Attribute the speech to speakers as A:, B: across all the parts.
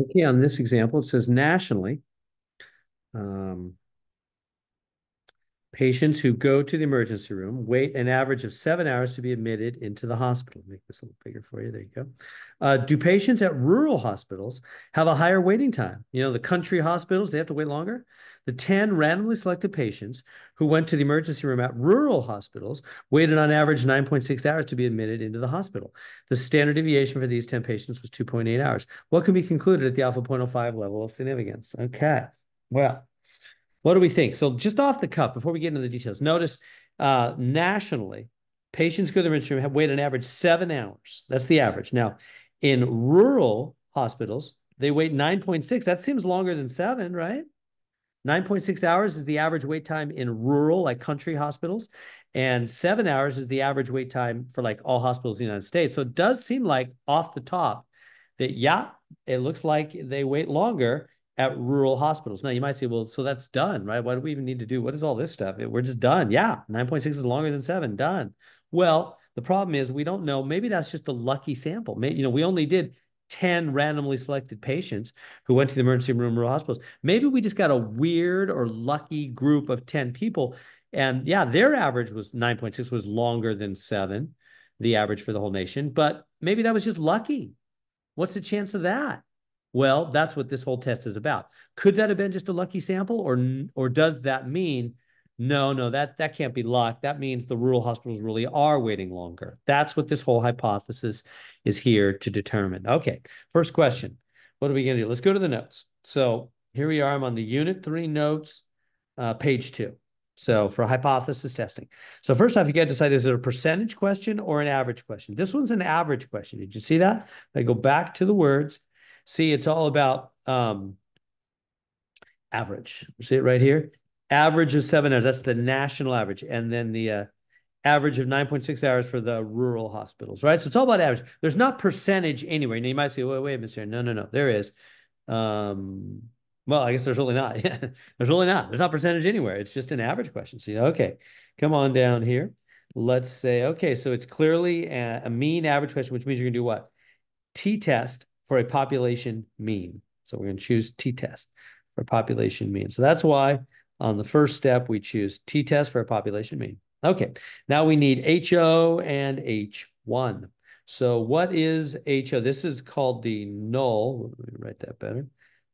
A: Okay, on this example, it says nationally, um, patients who go to the emergency room wait an average of 7 hours to be admitted into the hospital. Make this a little bigger for you. There you go. Do patients at rural hospitals have a higher waiting time? You know, the country hospitals, they have to wait longer. The 10 randomly selected patients who went to the emergency room at rural hospitals waited on average 9.6 hours to be admitted into the hospital. The standard deviation for these 10 patients was 2.8 hours. What can be concluded at the alpha 0.05 level of significance? Okay, well, what do we think? So just off the cuff, before we get into the details, notice nationally, patients go to the emergency room have waited an average 7 hours. That's the average. Now, in rural hospitals, they wait 9.6. That seems longer than 7, right? 9.6 hours is the average wait time in rural, like country hospitals. And 7 hours is the average wait time for like all hospitals in the United States. So it does seem like off the top that, yeah, it looks like they wait longer at rural hospitals. Now you might say, well, so that's done, right? Why do we even need to do, what is all this stuff? We're just done. Yeah, 9.6 is longer than 7, done. Well, the problem is we don't know. Maybe that's just a lucky sample. Maybe, you know, we only did 10 randomly selected patients who went to the emergency room rural hospitals. Maybe we just got a weird or lucky group of 10 people. And yeah, their average was 9.6, was longer than 7, the average for the whole nation. But maybe that was just lucky. What's the chance of that? Well, that's what this whole test is about. Could that have been just a lucky sample, or does that mean no, that can't be luck. That means the rural hospitals really are waiting longer. That's what this whole hypothesis is here to determine. Okay, first question. What are we going to do? Let's go to the notes. So here we are. I'm on the Unit 3 notes, page 2. So for hypothesis testing. So first off, you got to decide, is it a percentage question or an average question? This one's an average question. Did you see that? I go back to the words. See, it's all about average. See it right here? Average of 7 hours. That's the national average. And then the average of 9.6 hours for the rural hospitals, right? So it's all about average. There's not percentage anywhere. Now you might say, wait, Mr. No. There is. Well, I guess there's really not. There's really not. There's not percentage anywhere. It's just an average question. So, okay, come on down here. Let's say, okay, so it's clearly a mean average question, which means you're going to do what? T-test for a population mean. So we're going to choose T-test for population mean. So that's why on the first step, we choose T-test for a population mean. Okay, now we need HO and H1. So what is HO? This is called the null. Let me write that better.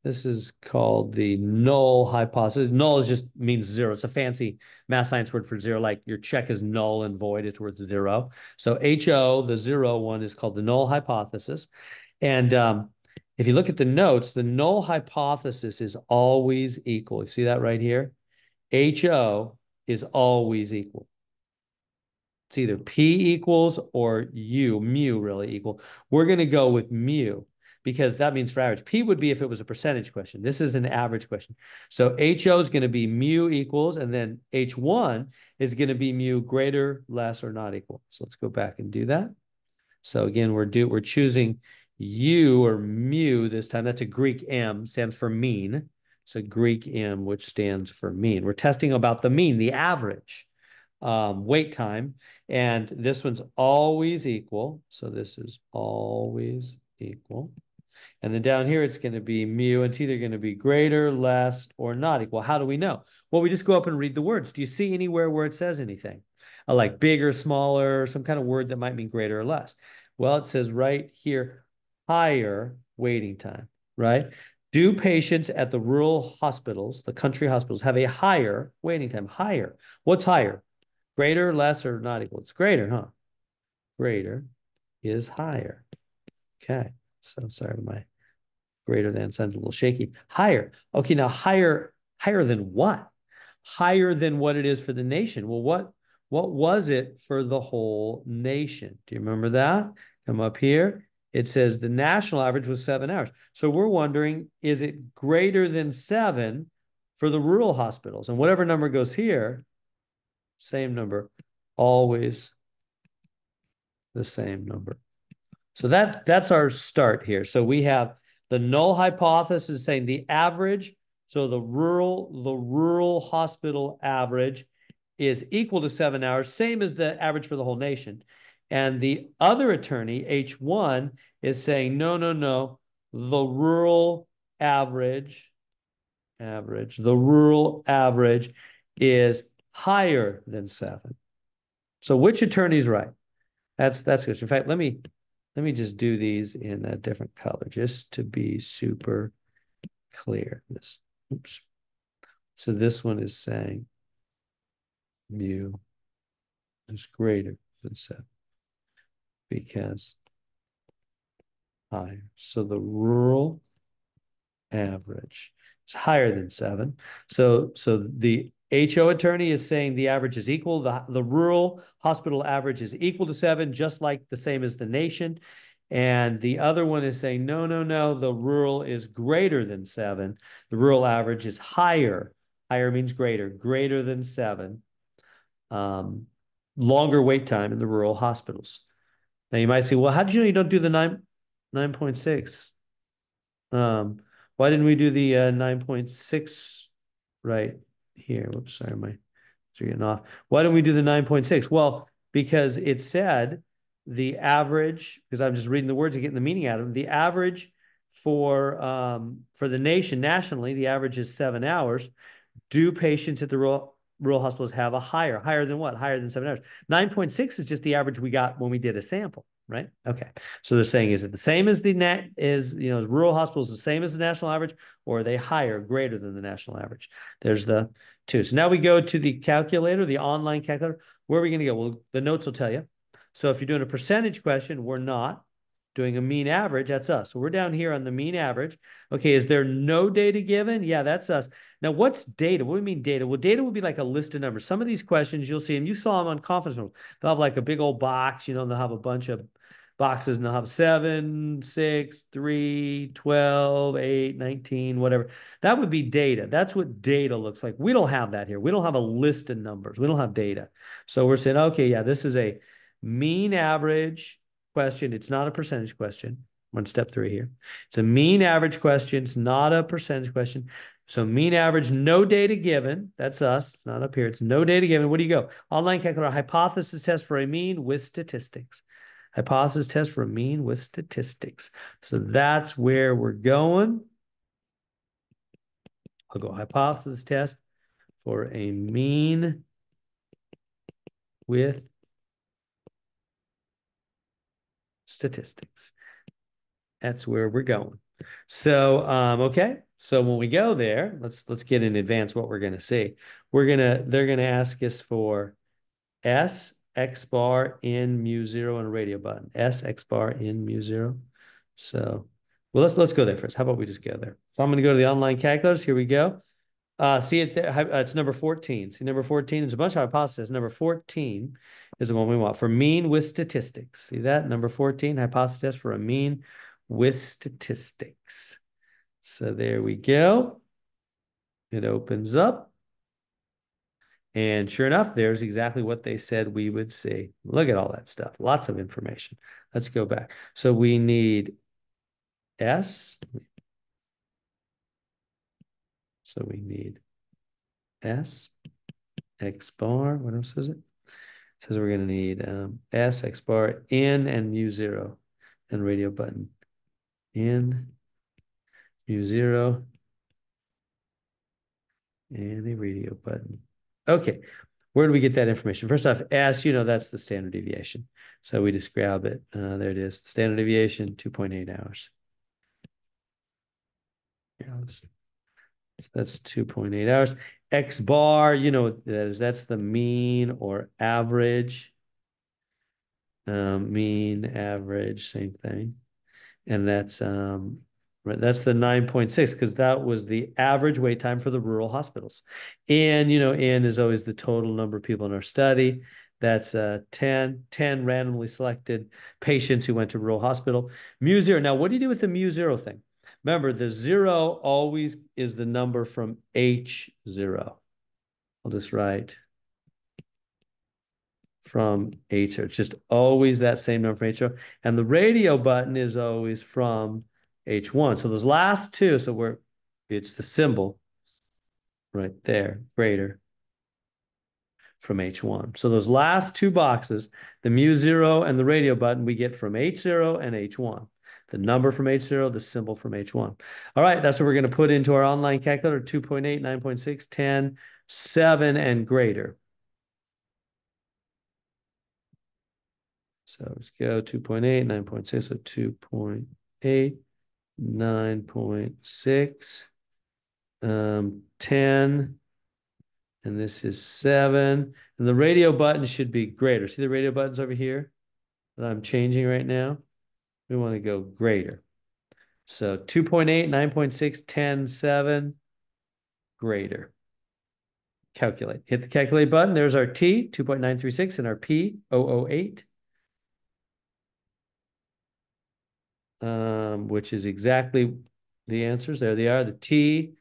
A: This is called the null hypothesis. Null is just means zero. It's a fancy math science word for zero, like your check is null and void. It's worth zero. So HO, the 0 one, is called the null hypothesis. And if you look at the notes, the null hypothesis is always equal. You see that right here? HO is always equal. It's either P equals or U, mu really equal. We're going to go with mu because that means for average. P would be if it was a percentage question. This is an average question. So HO is going to be mu equals, and then H1 is going to be mu greater, less, or not equal. So let's go back and do that. So again, we're choosing U or mu this time. That's a Greek M, stands for mean. So Greek M, which stands for mean. We're testing about the mean, the average wait time. And this one's always equal. So this is always equal. And then down here, it's going to be mu. It's either going to be greater, less, or not equal. How do we know? Well, we just go up and read the words. Do you see anywhere where it says anything? Like bigger, smaller, some kind of word that might mean greater or less? Well, it says right here, higher waiting time, right? Do patients at the rural hospitals, the country hospitals, have a higher waiting time? Higher. What's higher? Greater, less, or not equal? It's greater, huh? Greater is higher. Okay. So sorry, my greater than sounds a little shaky. Higher. Okay, now higher than what? Higher than what it is for the nation. Well, what was it for the whole nation? Do you remember that? Come up here. It says the national average was 7 hours. So we're wondering, is it greater than 7 for the rural hospitals? And whatever number goes here, same number, always the same number. So that's our start here. So we have the null hypothesis saying the average, so the rural hospital average is equal to 7 hours, same as the average for the whole nation. And the other attorney, H1, is saying, no. the rural average, the rural average is higher than 7. So which attorney is right? That's good. In fact, let me just do these in a different color just to be super clear. This, oops. So this one is saying mu is greater than 7 because higher. So the rural average is higher than 7. So the HO attorney is saying the average is equal. The rural hospital average is equal to 7, just like the same as the nation. And the other one is saying, no, no, no, the rural is greater than 7. The rural average is higher. Higher means greater, greater than 7. Um, Longer wait time in the rural hospitals. Now you might say, well, how did you know you don't do the 9.6? Um, why didn't we do the 9.6 right here? Whoops, sorry, my getting off. Why didn't we do the 9.6? Well, because it said the average, because I'm just reading the words and getting the meaning out of them, the average for the nation nationally, the average is 7 hours. Do patients at the rural hospitals have a higher than what? Higher than 7 hours. 9.6 is just the average we got when we did a sample, right? Okay. So they're saying, is it the same as rural hospitals, the same as the national average, or are they higher, greater than the national average? There's the two. So now we go to the calculator, the online calculator. Where are we going to go? Well, the notes will tell you. So if you're doing a percentage question, we're not doing a mean average. That's us. So we're down here on the mean average. Okay, is there no data given? Yeah, that's us. Now, what's data? What do we mean data? Well, data would be like a list of numbers. Some of these questions you'll see, and you saw them on conference rooms. They'll have like a big old box, and they'll have a bunch of boxes, and they'll have 7, 6, 3, 12, 8, 19, whatever. That would be data. That's what data looks like. We don't have that here. We don't have a list of numbers. We don't have data. So we're saying, okay, yeah, this is a mean average question. It's not a percentage question. We're on step 3 here. It's a mean average question. It's not a percentage question. So mean average, no data given. That's us. It's not up here. It's no data given. Where do you go? Online calculator, hypothesis test for a mean with statistics. Hypothesis test for a mean with statistics. So that's where we're going. I'll go hypothesis test for a mean with statistics. That's where we're going. So, okay. So when we go there, let's get in advance what we're going to see. They're going to ask us for S X bar in mu 0 and a radio button. S X bar in mu 0. So, well, let's go there first. How about we just go there? So I'm going to go to the online calculators. Here we go. See it there, it's number 14. See number 14? There's a bunch of hypotheses. Number 14 is the one we want for mean with statistics. See that? Number 14, hypothesis for a mean with statistics. So there we go. It opens up. And sure enough, there's exactly what they said we would see. Look at all that stuff. Lots of information. Let's go back. So we need S. So we need S, X bar. What else is it? It says we're going to need S, X bar, in, and mu 0, and radio button. In, mu 0, and a radio button. Okay. Where do we get that information? First off, S, that's the standard deviation. So we just grab it. There it is. Standard deviation, 2.8 hours. Yeah, so that's 2.8 hours. X bar, what that is. That's the mean or average. Mean, average, same thing. And that's the 9.6 because that was the average wait time for the rural hospitals. And N is always the total number of people in our study. That's 10 randomly selected patients who went to rural hospital. Mu 0. Now, what do you do with the mu 0 thing? Remember, the 0 always is the number from H0. I'll just write from H0. It's just always that same number from H0. And the radio button is always from H1. So those last two, it's the symbol right there, greater from H1. So those last two boxes, the mu 0 and the radio button, we get from H0 and H1. the number from H0, the symbol from H1. All right, that's what we're going to put into our online calculator, 2.8, 9.6, 10, 7, and greater. So let's go 2.8, 9.6, so 2.8, 9.6, 10, and this is 7. And the radio button should be greater. See the radio buttons over here that I'm changing right now? We want to go greater. So 2.8, 9.6, 10, 7, greater. Calculate. Hit the calculate button. There's our T, 2.936, and our P, 008. Which is exactly the answers. There they are. The T,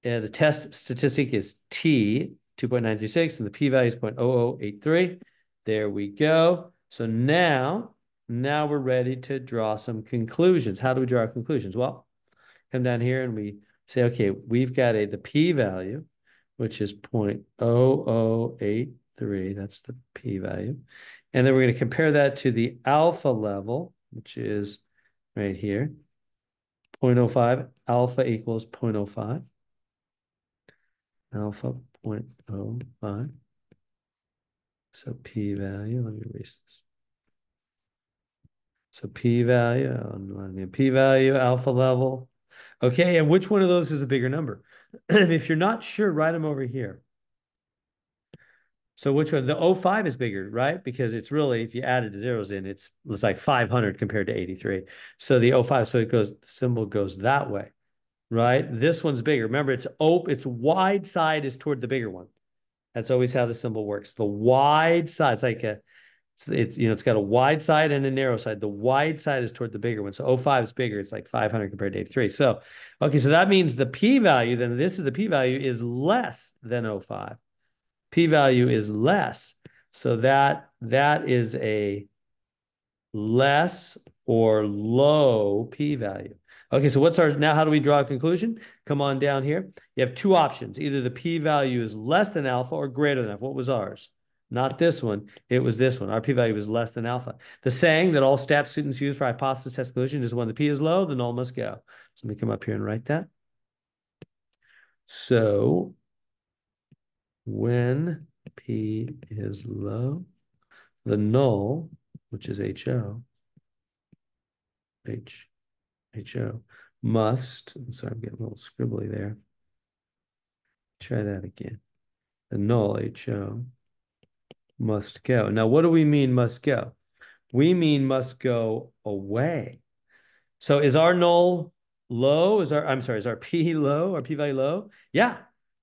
A: the test statistic is T, 2.926, and the p-value is 0.0083. There we go. So now we're ready to draw some conclusions. How do we draw our conclusions? Well, come down here and we say, okay, we've got the p-value, which is 0.0083. That's the p-value. And then we're going to compare that to the alpha level, which is right here, 0.05. Alpha equals 0.05. Alpha 0.05. So p-value, let me erase this. So p-value, alpha level. Okay, and which one of those is a bigger number? If you're not sure, write them over here. So which one? The 05 is bigger, right? Because it's really, if you added the zeros in, it's like 500 compared to 83. So the 05, so the symbol goes that way, right? This one's bigger. Remember, its wide side is toward the bigger one. That's always how the symbol works. The wide side, it's like it's got a wide side and a narrow side. The wide side is toward the bigger one. So 05 is bigger. It's like 500 compared to 83. So, okay, so that means the p-value, then this is the p-value is less than 05. P-value is less. So that is a less or low p-value. Okay, so now how do we draw a conclusion? Come on down here. You have two options. Either the p-value is less than alpha or greater than alpha. What was ours? Not this one. It was this one. Our p-value is less than alpha. The saying that all stat students use for hypothesis test conclusion is when the p is low, the null must go. So let me come up here and write that. So when p is low, the null, which is HO, must, sorry, I'm getting a little scribbly there. Try that again. The null HO must go. Now, what do we mean must go? We mean must go away. So is our null low? Is our P low? Our P-value low? Yeah.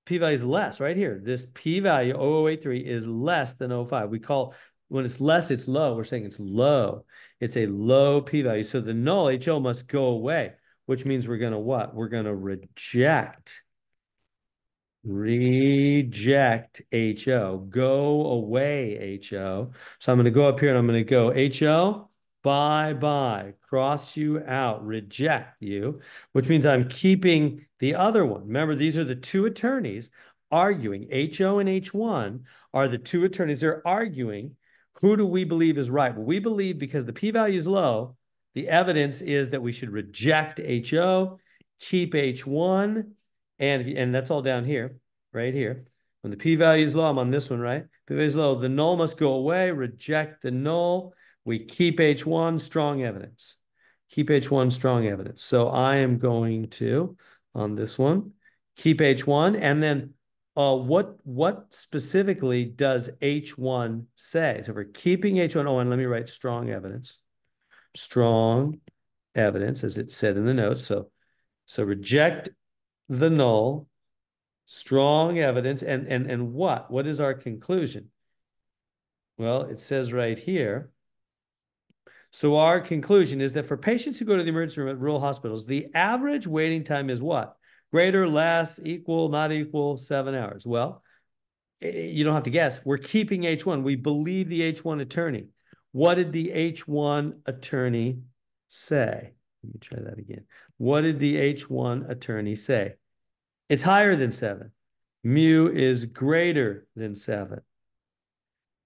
A: P-value is less right here. This P-value, 0083, is less than 05. We call, when it's less, it's low. We're saying it's low. It's a low P-value. So the null HO must go away, which means we're going to what? We're going to reject HO. Go away, HO. So I'm going to go up here and I'm going to go HO. Bye-bye. Cross you out. Reject you, which means I'm keeping the other one. Remember, these are the two attorneys arguing. HO and H1 are the two attorneys. They're arguing. Who do we believe is right? Well, we believe because the p-value is low, the evidence is that we should reject HO, keep H1, and that's all down here, right here. When the p-value is low, I'm on this one, right? P-value is low. The null must go away. Reject the null. We keep H1, strong evidence. Keep H1, strong evidence. So I am going to, on this one, keep H1. And then what specifically does H1 say? So we're keeping H1. Oh, and let me write strong evidence. Strong evidence, as it said in the notes. So reject the null, strong evidence, and what? What is our conclusion? Well, it says right here. So our conclusion is that for patients who go to the emergency room at rural hospitals, the average waiting time is what? Greater, less, equal, not equal, 7 hours. Well, you don't have to guess. We're keeping H1. We believe the H1 attorney. What did the H1 attorney say? Let me try that again. What did the H1 attorney say? It's higher than 7. Mu is greater than 7.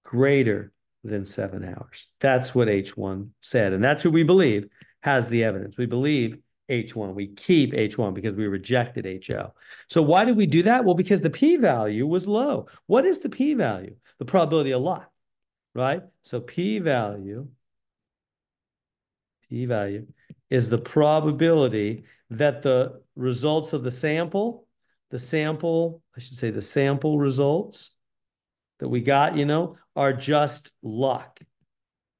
A: Greater than 7 hours. That's what H1 said. And that's who we believe. has the evidence. We believe H1. We keep H1 because we rejected HO. So why did we do that? Well, because the p-value was low. What is the p-value? The probability of luck, right? So p-value is the probability that the results of the sample, I should say the sample results that we got, are just luck.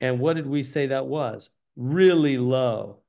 A: And what did we say that was? Really low,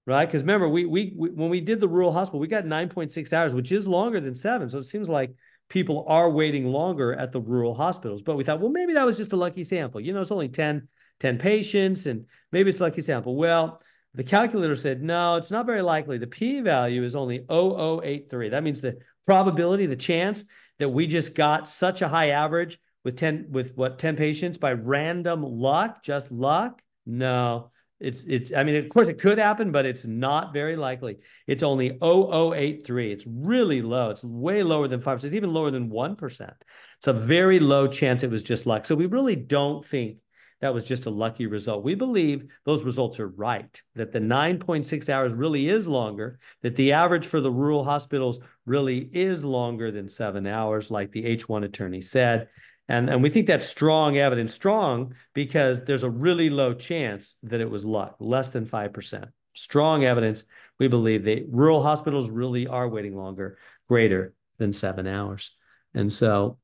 A: right? Because remember, we when we did the rural hospital, we got 9.6 hours, which is longer than 7. So it seems like people are waiting longer at the rural hospitals. But we thought, well, maybe that was just a lucky sample. It's only 10 patients, and maybe it's a lucky sample. Well, the calculator said, no, it's not very likely. The p-value is only 0.0083. That means the probability, the chance that we just got such a high average with 10 patients by random luck, just luck. No, I mean, of course it could happen, but it's not very likely. It's only 0.0083. It's really low. It's way lower than 5%. It's even lower than 1%. It's a very low chance it was just luck. So we really don't think that was just a lucky result. We believe those results are right, that the 9.6 hours really is longer, that the average for the rural hospitals really is longer than 7 hours, like the H1 attorney said. And we think that's strong evidence, strong because there's a really low chance that it was luck, less than 5%. Strong evidence. We believe the rural hospitals really are waiting longer, greater than 7 hours. And so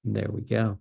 A: there we go.